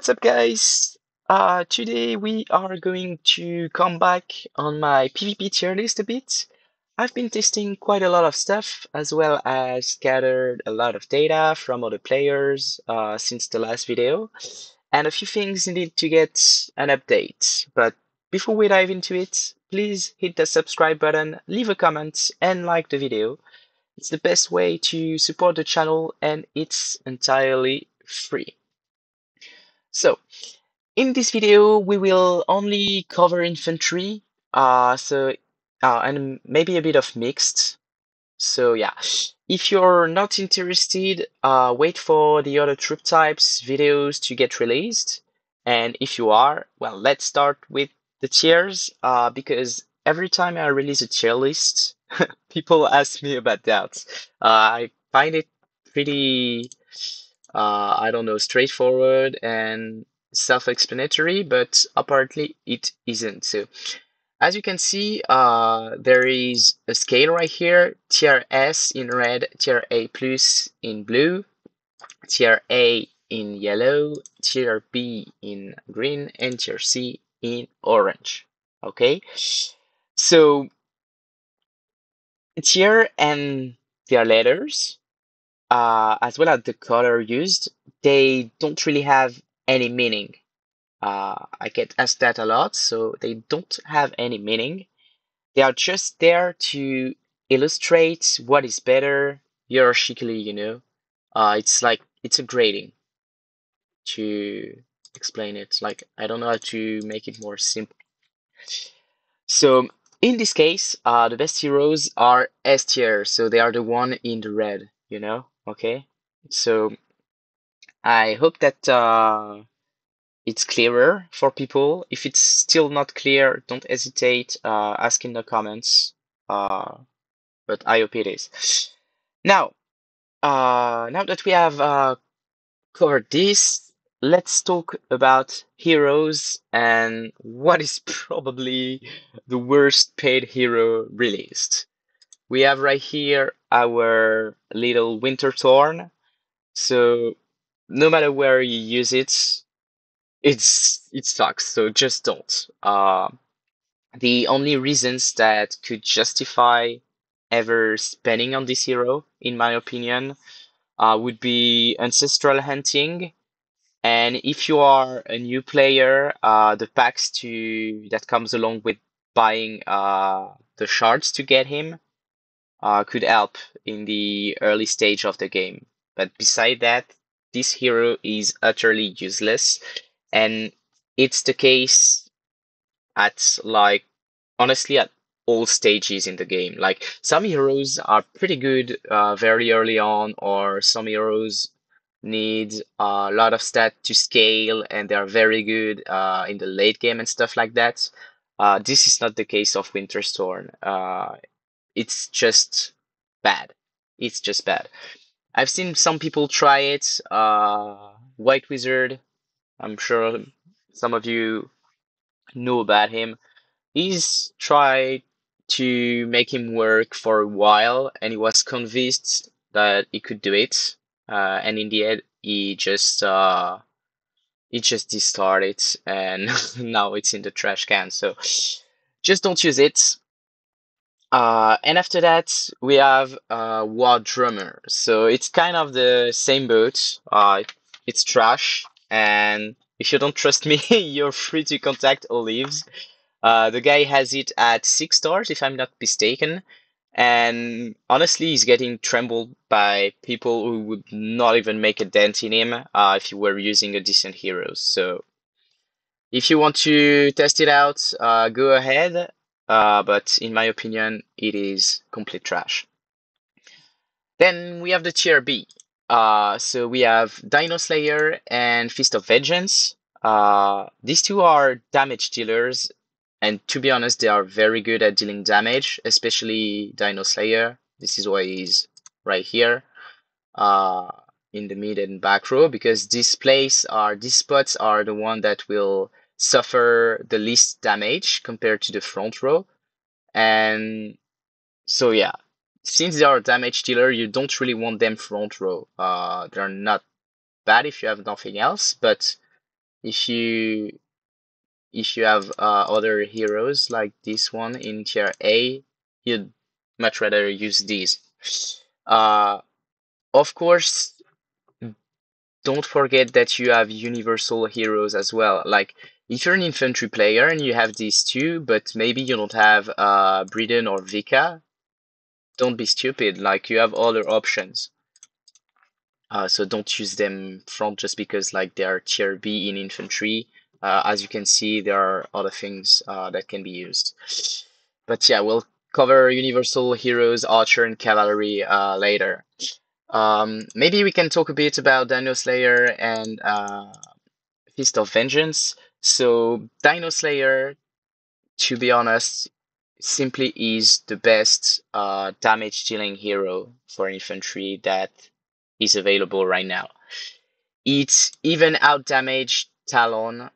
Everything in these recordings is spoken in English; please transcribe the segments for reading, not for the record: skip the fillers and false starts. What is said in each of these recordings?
What's up, guys? Today we are going to come back on my PvP tier list a bit. I've been testing quite a lot of stuff, as well as gathered a lot of data from other players since the last video, and a few things need to get an update. But before we dive into it, please hit the subscribe button, leave a comment, and like the video. It's the best way to support the channel, and it's entirely free. So, in this video, we will only cover infantry, and maybe a bit of mixed. So yeah, if you're not interested, wait for the other troop types videos to get released. And if you are, well, let's start with the tiers, because every time I release a tier list, people ask me about that. I find it pretty I don't know, straightforward and self-explanatory, but apparently it isn't. So, as you can see, there is a scale right here, tier S in red, tier A plus in blue, tier A in yellow, tier B in green, and tier C in orange. Okay, so tier and their letters, as well as the color used, they don't really have any meaning. I get asked that a lot, so they don't have any meaning. They are just there to illustrate what is better hierarchically, it's a grading to explain it. Like, I don't know how to make it more simple. So in this case, the best heroes are S tier, so they are the one in the red, okay? So I hope that it's clearer for people. If it's still not clear, don't hesitate, ask in the comments. But I hope it is. Now, now that we have covered this, let's talk about heroes and what is probably the worst paid hero released. We have right here our little Winterthorn. So no matter where you use it, it sucks. So just don't. The only reasons that could justify ever spending on this hero, in my opinion, would be ancestral hunting. And if you are a new player, the packs that comes along with buying the shards to get him could help in the early stage of the game. But beside that, this hero is utterly useless, and it's the case at honestly at all stages in the game. Like some heroes are pretty good very early on, or some heroes need a lot of stat to scale and they are very good in the late game and stuff like that. This is not the case of Winterstorm. It's just bad. It's just bad. I've seen some people try it. White Wizard, I'm sure some of you know about him. He's tried to make him work for a while, and he was convinced that he could do it. And in the end, he just discarded it, and now it's in the trash can. So just don't use it. And after that, we have War Drummer. So it's kind of the same boat. It's trash, and if you don't trust me, you're free to contact Olives. The guy has it at 6 stars, if I'm not mistaken. And honestly, he's getting trembled by people who would not even make a dent in him if you were using a decent hero. So if you want to test it out, go ahead. But in my opinion, it is complete trash. Then we have the tier B. So we have Dino Slayer and Fist of Vengeance. These two are damage dealers, and to be honest, they are very good at dealing damage, especially Dino Slayer. This is why he's right here, in the mid and back row, because these spots are the one that will suffer the least damage compared to the front row. And so yeah, since they are a damage dealer, you don't really want them front row. They're not bad if you have nothing else, but if you have other heroes like this one in tier A, you'd much rather use these. Of course, don't forget that you have universal heroes as well. Like if you're an infantry player and you have these two, but maybe you don't have Breeden or Vika, don't be stupid. Like you have other options. So don't use them front just because like they are tier B in infantry. As you can see, there are other things that can be used. But yeah, we'll cover universal heroes, archer, and cavalry later. Maybe we can talk a bit about Dino Slayer and Fist of Vengeance. So Dino Slayer, to be honest, simply is the best damage dealing hero for infantry that is available right now. It even out damaged Talon,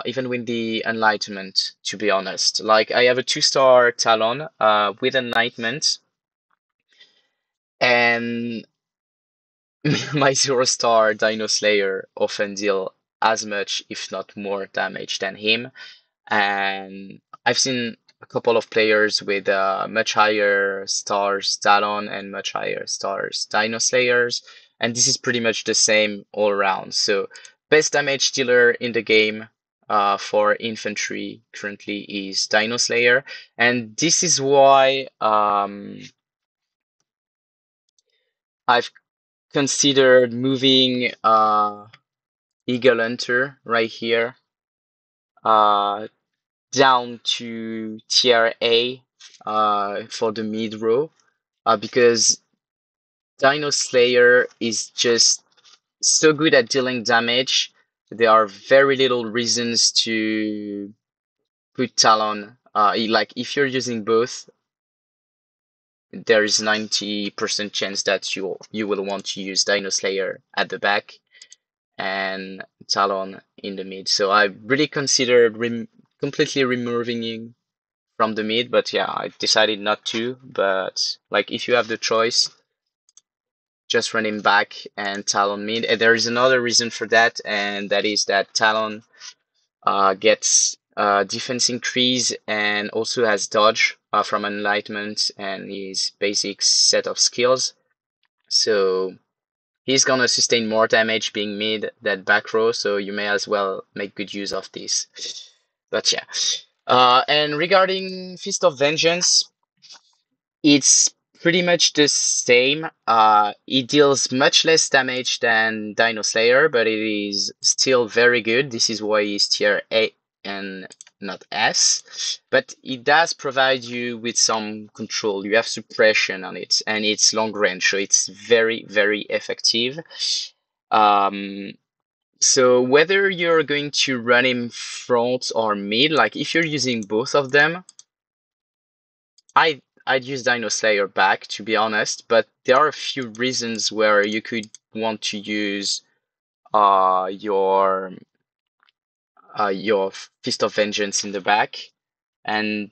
even with the Enlightenment, to be honest. Like I have a 2-star Talon with Enlightenment, and my 0-star Dino Slayer often deal as much, if not more, damage than him. And I've seen a couple of players with much higher stars Talon and much higher stars Dino Slayers, and this is pretty much the same all around. So best damage dealer in the game for infantry currently is Dino Slayer, and this is why I've considered moving Eagle Hunter right here uh, down to tier A for the mid row because Dino Slayer is just so good at dealing damage. There are very little reasons to put Talon. Like if you're using both, there is 90% chance that you will want to use Dino Slayer at the back and Talon in the mid. So I really considered completely removing him from the mid, but yeah, I decided not to. But like if you have the choice, just run him back and Talon mid. And there is another reason for that, and that is that Talon gets defense increase and also has dodge from Enlightenment and his basic set of skills. So he's gonna sustain more damage being mid than back row, so you may as well make good use of this. But yeah. And regarding Fist of Vengeance, it's pretty much the same. It deals much less damage than Dino Slayer, but it is still very good. This is why it's tier A and not S. But it does provide you with some control. You have suppression on it, and it's long range, so it's very, very effective. So whether you're going to run him front or mid, like if you're using both of them, I'd use Dino Slayer back, to be honest, but there are a few reasons where you could want to use uh your your Fist of Vengeance in the back. And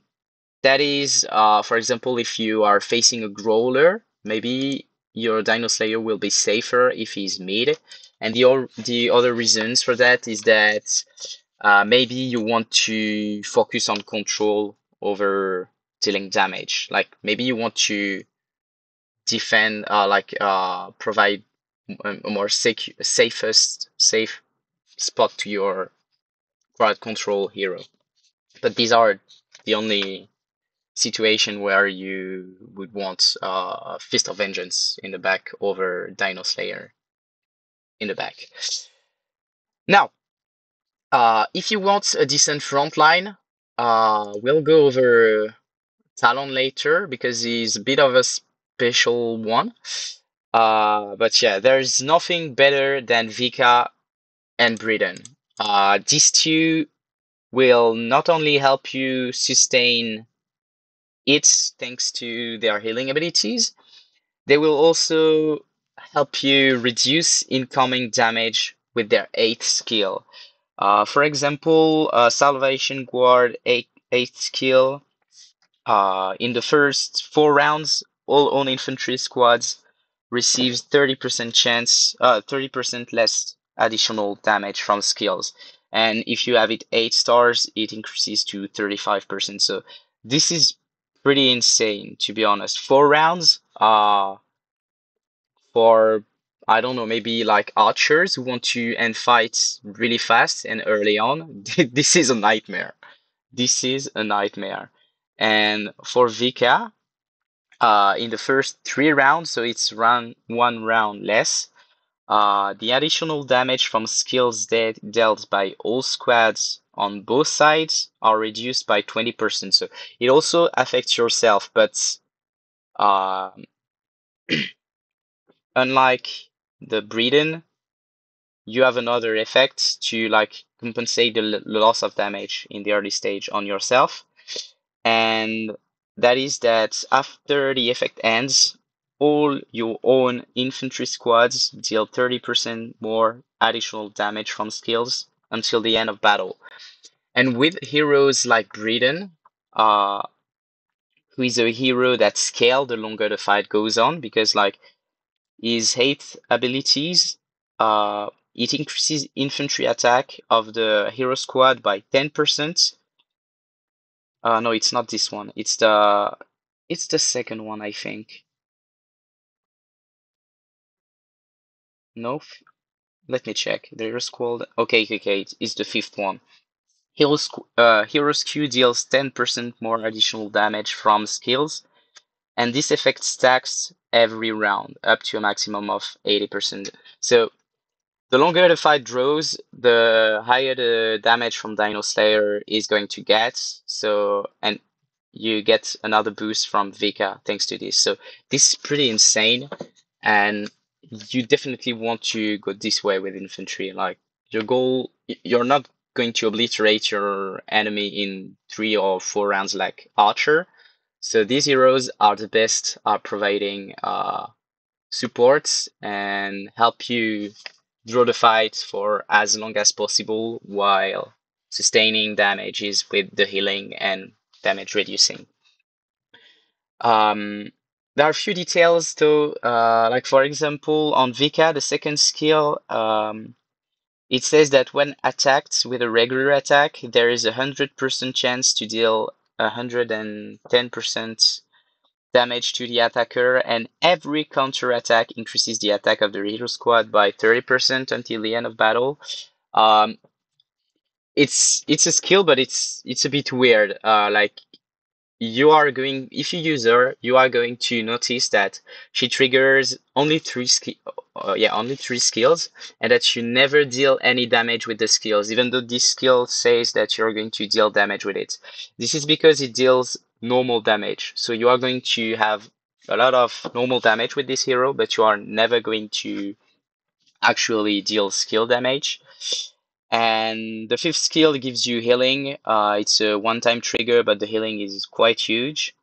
that is for example, if you are facing a Growler, maybe your Dino Slayer will be safer if he's mid. And the other reasons for that is that maybe you want to focus on control over dealing damage. Like maybe you want to defend, provide a more safe spot to your crowd control hero. But these are the only situation where you would want Fist of Vengeance in the back over Dino Slayer in the back. Now, if you want a decent front line, we'll go over Talon later because he's a bit of a special one. But yeah, there's nothing better than Vika and Breeden. These two will not only help you sustain hits thanks to their healing abilities, they will also help you reduce incoming damage with their 8th skill. For example, Salvation Guard 8th skill. In the first 4 rounds, all own infantry squads receives 30% chance, 30% less additional damage from skills. And if you have it 8 stars, it increases to 35%. So this is pretty insane, to be honest. 4 rounds, for I don't know, maybe like archers who want to end fights really fast and early on, this is a nightmare. This is a nightmare. And for Vika, in the first 3 rounds, so it's run 1 round less. The additional damage from skills dealt by all squads on both sides are reduced by 20%. So it also affects yourself, but uh, unlike the Breeden, you have another effect to like compensate the loss of damage in the early stage on yourself. And that is that after the effect ends, all your own infantry squads deal 30% more additional damage from skills until the end of battle. And with heroes like Breeden, uh, who is a hero that scales the longer the fight goes on, because like his hate abilities, it increases infantry attack of the hero squad by 10%. No, it's not this one. It's the second one, I think. No, let me check. The hero squad. Okay, okay, it's the fifth one. Hero's Q deals 10% more additional damage from skills, and this effect stacks every round up to a maximum of 80%. So the longer the fight draws, the higher the damage from Dino Slayer is going to get. So, and you get another boost from Vika thanks to this. So this is pretty insane, and you definitely want to go this way with infantry. Like your goal, you're not going to obliterate your enemy in 3 or 4 rounds like Archer. So these heroes are the best at providing support and help you draw the fight for as long as possible while sustaining damages with the healing and damage reducing. Um, there are a few details though, like for example, on Vika, the second skill, it says that when attacked with a regular attack, there is 100% chance to deal 110% damage to the attacker, and every counter attack increases the attack of the hero squad by 30% until the end of battle. Um, it's a skill, but it's a bit weird. Like you are going, if you use her, you are going to notice that she triggers only three skills, and that you never deal any damage with the skills, even though this skill says that you're going to deal damage with it. This is because it deals normal damage. So you are going to have a lot of normal damage with this hero, but you are never going to actually deal skill damage. And the fifth skill gives you healing. It's a one-time trigger, but the healing is quite huge.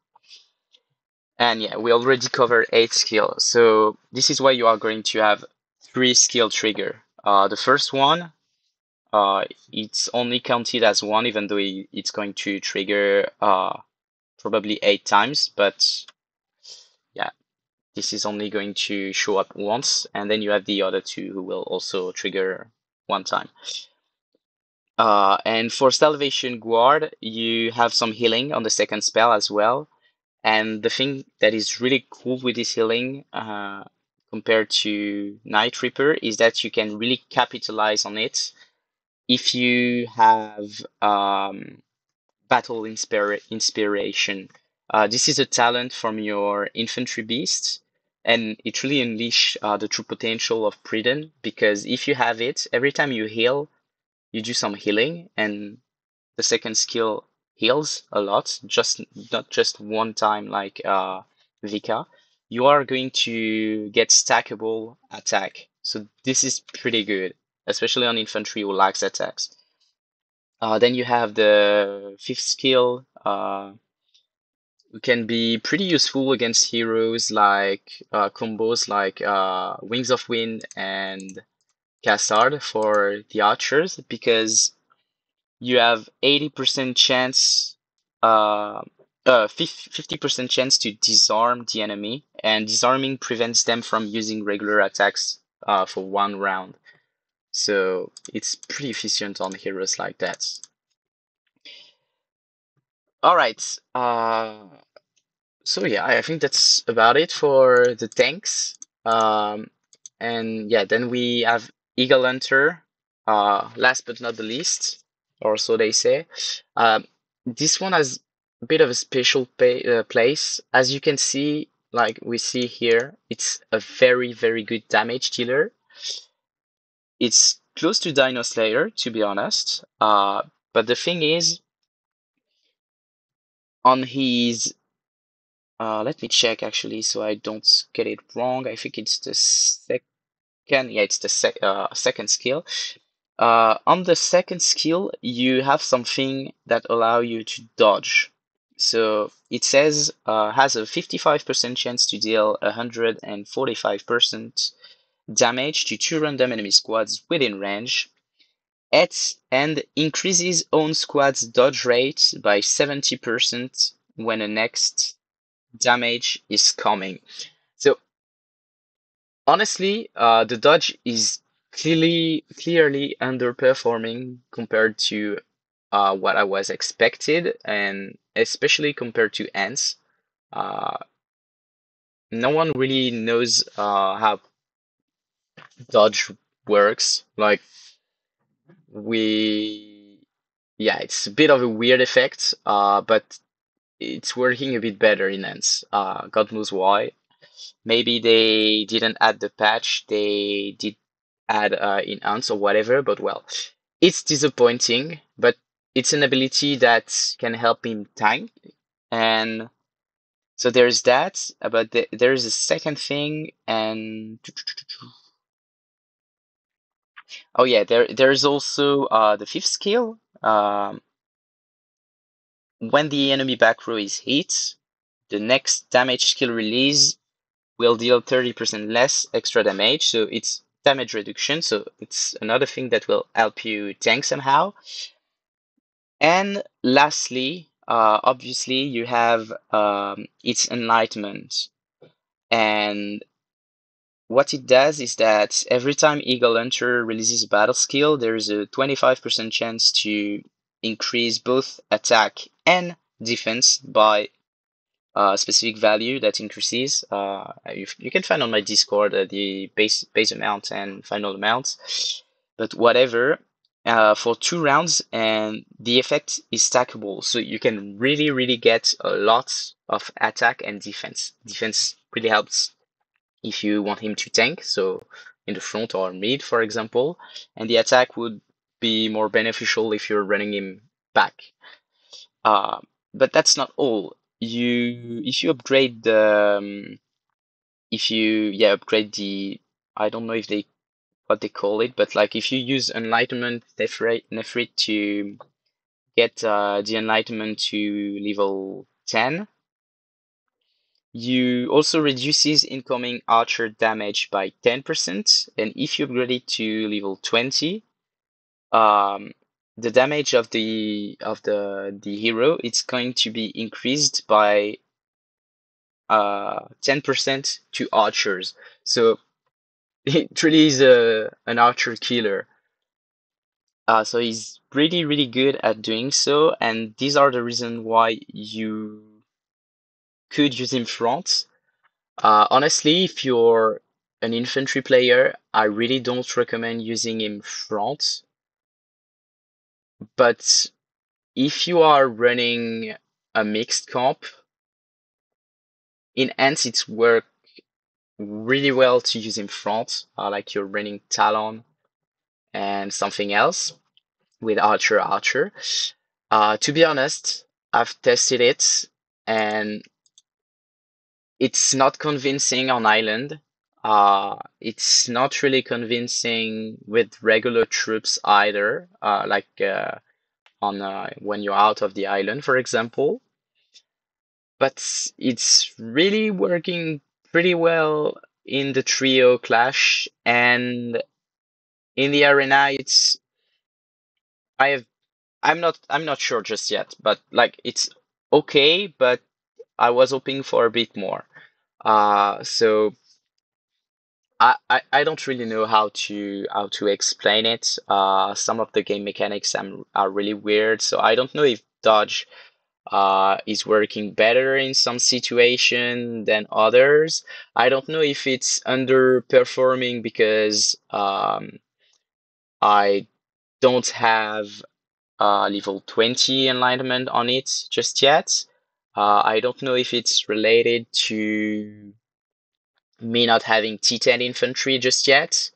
And yeah, we already covered 8 skills. So this is why you are going to have 3 skill trigger. The first one, it's only counted as one, even though it's going to trigger probably 8 times. But yeah, this is only going to show up once, and then you have the other two who will also trigger one time. And for Salvation Guard, you have some healing on the second spell as well. And the thing that is really cool with this healing, compared to Night Reaper, is that you can really capitalize on it if you have battle inspiration. This is a talent from your infantry beasts, and it really unleash the true potential of Breeden, because if you have it, every time you heal, you do some healing, and the second skill heals a lot, just not just one time like Vika. You are going to get stackable attack. So this is pretty good, especially on infantry who lacks attacks. Then you have the fifth skill, who can be pretty useful against heroes like combos like Wings of Wind and Cassard for the archers, because you have 80% chance, 50% chance to disarm the enemy, and disarming prevents them from using regular attacks for 1 round. So it's pretty efficient on heroes like that. All right. So yeah, I think that's about it for the tanks. Um, and yeah, then we have Eagle Hunter, last but not the least, or so they say. This one has a bit of a special place. As you can see, like we see here, it's a very, very good damage dealer. It's close to Dino Slayer, to be honest. But the thing is, on his let me check actually, so I don't get it wrong. I think it's the second. Yeah, it's the second skill. On the second skill, you have something that allow you to dodge. So it says has a 55% chance to deal 145% damage to 2 random enemy squads within range. And increases own squad's dodge rate by 70% when a next damage is coming. So honestly, the dodge is clearly underperforming compared to what I was expected, and especially compared to ants. Uh, no one really knows how dodge works. Like we, yeah, it's a bit of a weird effect, but it's working a bit better in ants. God knows why. Maybe they didn't add the patch they did add in ants or whatever, but well, it's disappointing, but it's an ability that can help him tank. And so there's that, but there's a second thing, and oh yeah, there's also the fifth skill. When the enemy back row is hit, the next damage skill release will deal 30% less extra damage, so it's damage reduction, so it's another thing that will help you tank somehow. And lastly, obviously, you have its enlightenment. And what it does is that every time Eagle Hunter releases a battle skill, there's a 25% chance to increase both attack and defense by specific value that increases. You can find on my Discord the base amount and final amount, but whatever. For 2 rounds, and the effect is stackable, so you can really get a lot of attack and defense. Defense really helps if you want him to tank, so in the front or mid, for example, and the attack would be more beneficial if you're running him back. Uh, but that's not all. If you upgrade the if you upgrade the, I don't know if they what they call it, but like if you use Enlightenment Nefrit to get the Enlightenment to level 10, you also reduces incoming archer damage by 10%, and if you upgrade it to level 20, um, the damage of the hero, it's going to be increased by 10% to archers. So it really is an archer killer. So he's really good at doing so, and these are the reasons why you could use him front. Honestly, if you're an infantry player, I really don't recommend using him front. But if you are running a mixed comp, in ants it's work really well to use him front, like you're running Talon and something else with Archer. To be honest, I've tested it and it's not convincing on island. It's not really convincing with regular troops either, like on when you're out of the island, for example. But it's really working pretty well in the trio clash, and in the arena it's I have I'm not sure just yet, but like it's okay, but I was hoping for a bit more. So I don't really know how to explain it. Some of the game mechanics are really weird, so I don't know if dodge is working better in some situation than others. I don't know if it's underperforming because I don't have level 20 enlightenment on it just yet. I don't know if it's related to me not having T10 infantry just yet.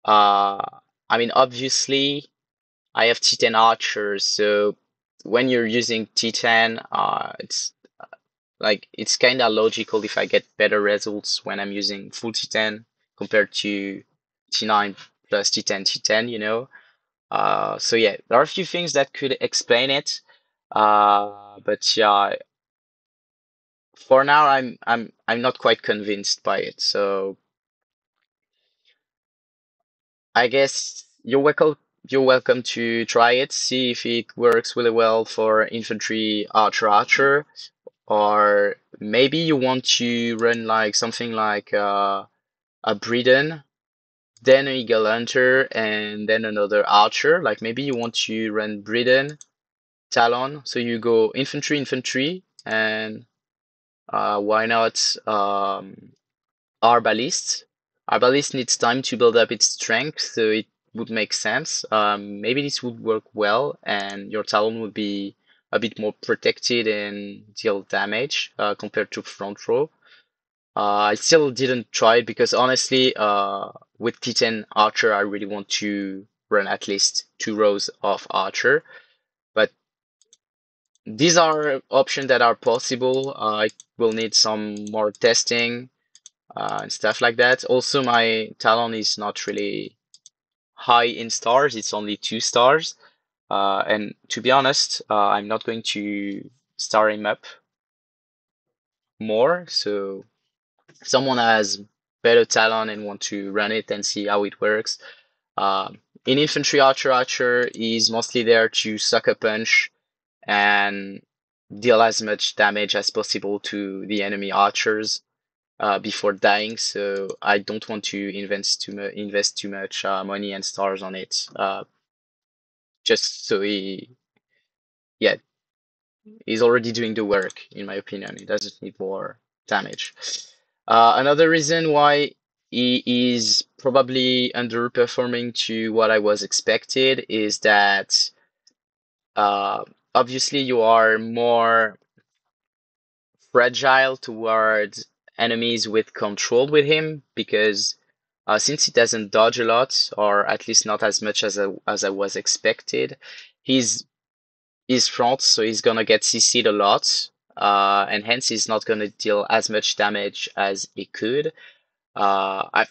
Uh, I mean, obviously, I have T10 archers, so when you're using T10, it's kind of logical if I get better results when I'm using full T10 compared to T9 plus T10 T10, you know. So yeah, there are a few things that could explain it. But yeah, for now I'm not quite convinced by it. So I guess you're welcome to try it, see if it works really well for infantry archer, or maybe you want to run like something like a Breeden, then an Eagle Hunter, and then another archer. Like maybe you want to run Breeden, Talon, so you go infantry, and why not Arbalist? Arbalist needs time to build up its strength, so it would make sense. Maybe this would work well, and your Talon would be a bit more protected and deal damage compared to front row. I still didn't try it because honestly, with T10 Archer, I really want to run at least 2 rows of Archer. But these are options that are possible. I will need some more testing and stuff like that. Also, my Talon is not really high in stars, it's only 2 stars. And to be honest, I'm not going to star him up more. So someone has better talent and want to run it and see how it works. In infantry, archer is mostly there to suck a punch and deal as much damage as possible to the enemy archers before dying. So I don't want to invest too much money and stars on it. Just so yeah, he's already doing the work, in my opinion. He doesn't need more damage. Another reason why he is probably underperforming to what I was expected is that uh, obviously you are more fragile towards enemies with control with him because since he doesn't dodge a lot, or at least not as much as I was expected, he's front, so he's gonna get CC'd a lot, and hence he's not gonna deal as much damage as he could. I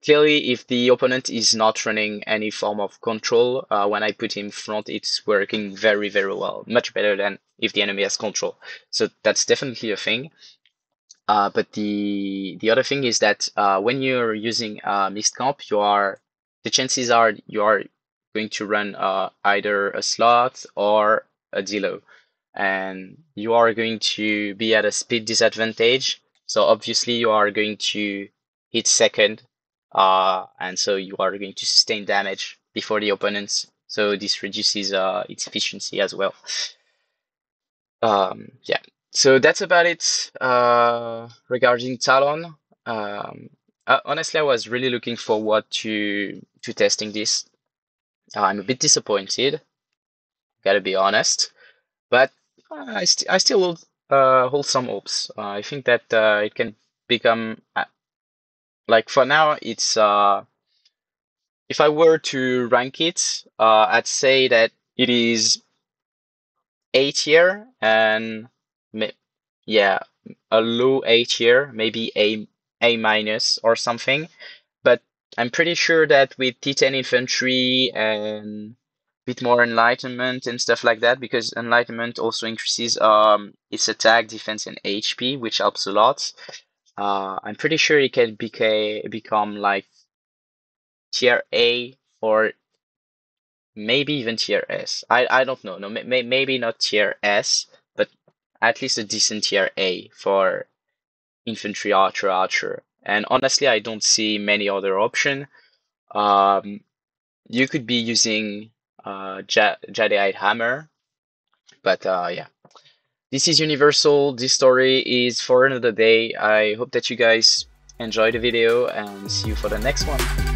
Clearly, if the opponent is not running any form of control, when I put him front, it's working very, very well, much better than if the enemy has control. So that's definitely a thing. But the other thing is that when you're using mixed comp, the chances are you are going to run either a slot or a Dilo, and you are going to be at a speed disadvantage. So obviously you are going to hit second, and so you are going to sustain damage before the opponents. So this reduces its efficiency as well. Yeah, so that's about it regarding Talon. Honestly, I was really looking forward to testing this. I'm a bit disappointed, gotta be honest, but I still hold some hopes. I think that it can become like for now. It's if I were to rank it, I'd say that it is A tier and yeah, a low A tier, maybe A minus or something. But I'm pretty sure that with T10 infantry and a bit more enlightenment and stuff like that, because enlightenment also increases its attack, defense, and HP, which helps a lot. I'm pretty sure it can become like tier A or maybe even tier S. I don't know. No, maybe not tier S, but at least a decent tier A for infantry archer. And honestly, I don't see many other option. Um, you could be using Jadeite Hammer, but yeah. This is universal. This story is for another day. I hope that you guys enjoy the video and see you for the next one.